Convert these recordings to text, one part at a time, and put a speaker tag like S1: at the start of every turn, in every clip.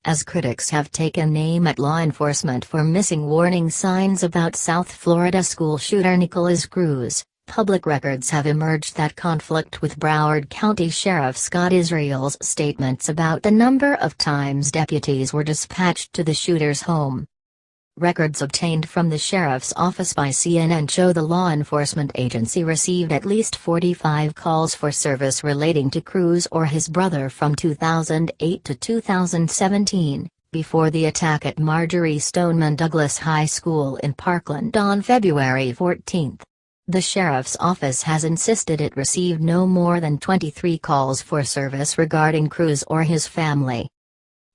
S1: as critics have taken aim at law enforcement for missing warning signs about South Florida school shooter Nikolas Cruz. Public records have emerged that conflict with Broward County Sheriff Scott Israel's statements about the number of times deputies were dispatched to the shooter's home. Records obtained from the sheriff's office by CNN show the law enforcement agency received at least 45 calls for service relating to Cruz or his brother from 2008 to 2017, before the attack at Marjory Stoneman Douglas High School in Parkland on February 14. The sheriff's office has insisted it received no more than 23 calls for service regarding Cruz or his family.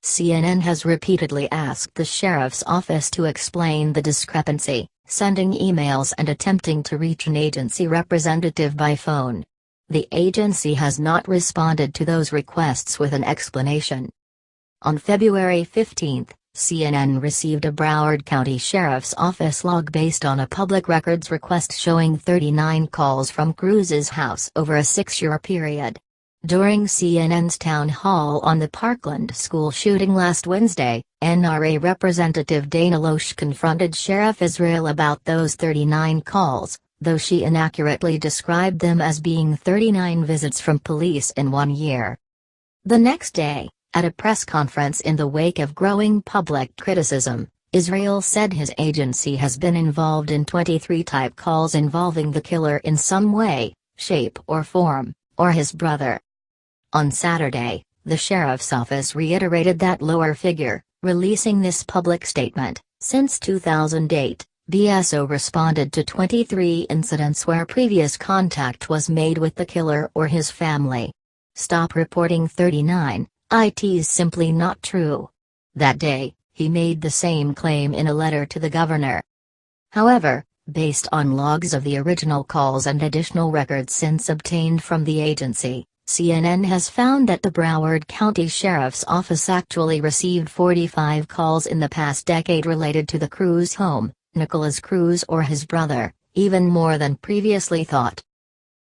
S1: CNN has repeatedly asked the sheriff's office to explain the discrepancy, sending emails and attempting to reach an agency representative by phone. The agency has not responded to those requests with an explanation. On February 15, CNN received a Broward County Sheriff's Office log based on a public records request showing 39 calls from Cruz's house over a 6-year period. During CNN's town hall on the Parkland school shooting last Wednesday, NRA Representative Dana Loesch confronted Sheriff Israel about those 39 calls, though she inaccurately described them as being 39 visits from police in 1 year. The next day, at a press conference in the wake of growing public criticism, Israel said his agency has been involved in 23 type calls involving the killer in some way, shape or form, or his brother. On Saturday, the sheriff's office reiterated that lower figure, releasing this public statement. Since 2008, BSO responded to 23 incidents where previous contact was made with the killer or his family. Stop reporting 39, it's simply not true. That day, he made the same claim in a letter to the governor. However, based on logs of the original calls and additional records since obtained from the agency, CNN has found that the Broward County Sheriff's Office actually received 45 calls in the past decade related to the Cruz home, Nikolas Cruz or his brother, even more than previously thought.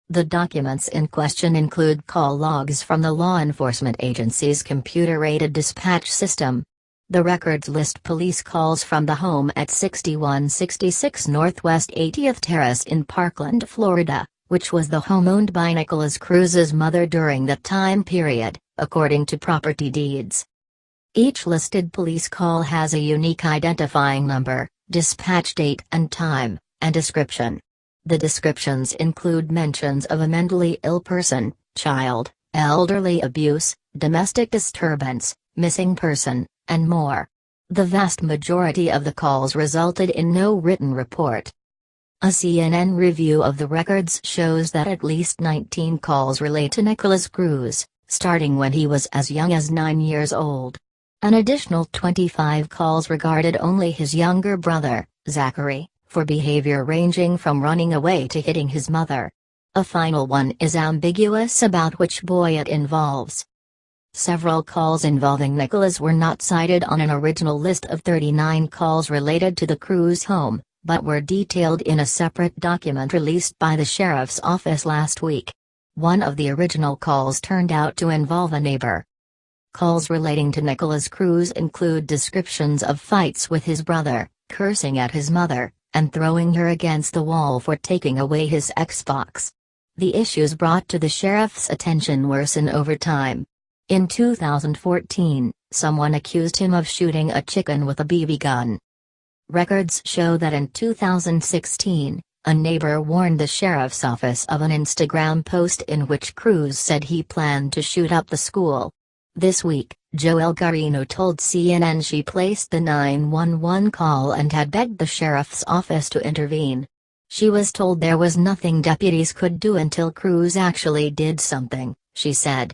S1: The documents in question include call logs from the law enforcement agency's computer-aided dispatch system. The records list police calls from the home at 6166 Northwest 80th Terrace in Parkland, Florida, which was the home owned by Nikolas Cruz's mother during that time period, according to property deeds. Each listed police call has a unique identifying number, dispatch date and time, and description. The descriptions include mentions of a mentally ill person, child, elderly abuse, domestic disturbance, missing person, and more. The vast majority of the calls resulted in no written report. A CNN review of the records shows that at least 19 calls relate to Nikolas Cruz, starting when he was as young as 9 years old. An additional 25 calls regarded only his younger brother, Zachary, for behavior ranging from running away to hitting his mother. A final one is ambiguous about which boy it involves. Several calls involving Nikolas were not cited on an original list of 39 calls related to the Cruz home, but were detailed in a separate document released by the sheriff's office last week. One of the original calls turned out to involve a neighbor. Calls relating to Nikolas Cruz include descriptions of fights with his brother, cursing at his mother, and throwing her against the wall for taking away his Xbox. The issues brought to the sheriff's attention worsen over time. In 2014, someone accused him of shooting a chicken with a BB gun. Records show that in 2016, a neighbor warned the sheriff's office of an Instagram post in which Cruz said he planned to shoot up the school. This week, Joelle Garino told CNN she placed the 911 call and had begged the sheriff's office to intervene. She was told there was nothing deputies could do until Cruz actually did something, she said.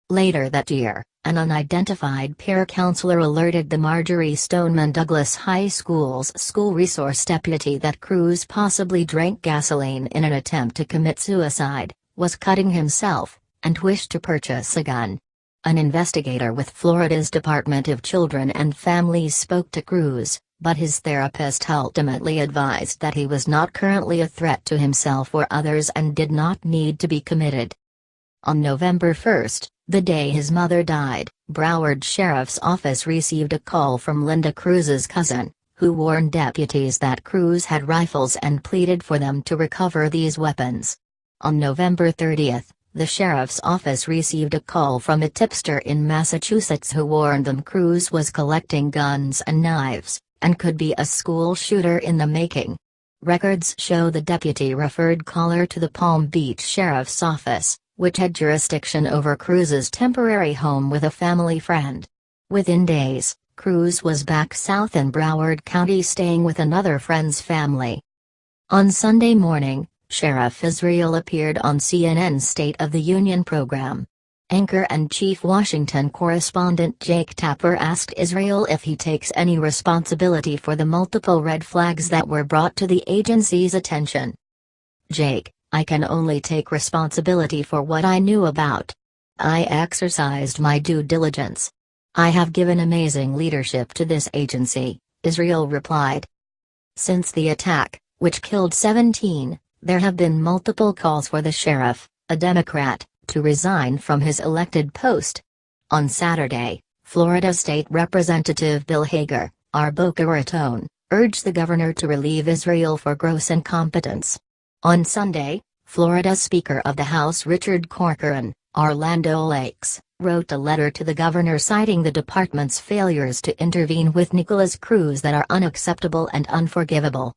S1: Later that year, an unidentified peer counselor alerted the Marjory Stoneman Douglas High School's school resource deputy that Cruz possibly drank gasoline in an attempt to commit suicide, was cutting himself, and wished to purchase a gun. An investigator with Florida's Department of Children and Families spoke to Cruz, but his therapist ultimately advised that he was not currently a threat to himself or others and did not need to be committed. On November 1, the day his mother died, Broward Sheriff's Office received a call from Linda Cruz's cousin, who warned deputies that Cruz had rifles and pleaded for them to recover these weapons. On November 30, the sheriff's office received a call from a tipster in Massachusetts who warned them Cruz was collecting guns and knives, and could be a school shooter in the making. Records show the deputy referred caller to the Palm Beach Sheriff's Office, which had jurisdiction over Cruz's temporary home with a family friend. Within days, Cruz was back south in Broward County staying with another friend's family. On Sunday morning, Sheriff Israel appeared on CNN's State of the Union program. Anchor and chief Washington correspondent Jake Tapper asked Israel if he takes any responsibility for the multiple red flags that were brought to the agency's attention. Jake: I can only take responsibility for what I knew about. I exercised my due diligence. I have given amazing leadership to this agency, Israel replied. Since the attack, which killed 17, there have been multiple calls for the sheriff, a Democrat, to resign from his elected post. On Saturday, Florida State Representative Bill Hager, R. Boca Raton, urged the governor to relieve Israel for gross incompetence. On Sunday, Florida Speaker of the House Richard Corcoran, Dana Loesch, wrote a letter to the governor citing the department's failures to intervene with Nikolas Cruz that are unacceptable and unforgivable.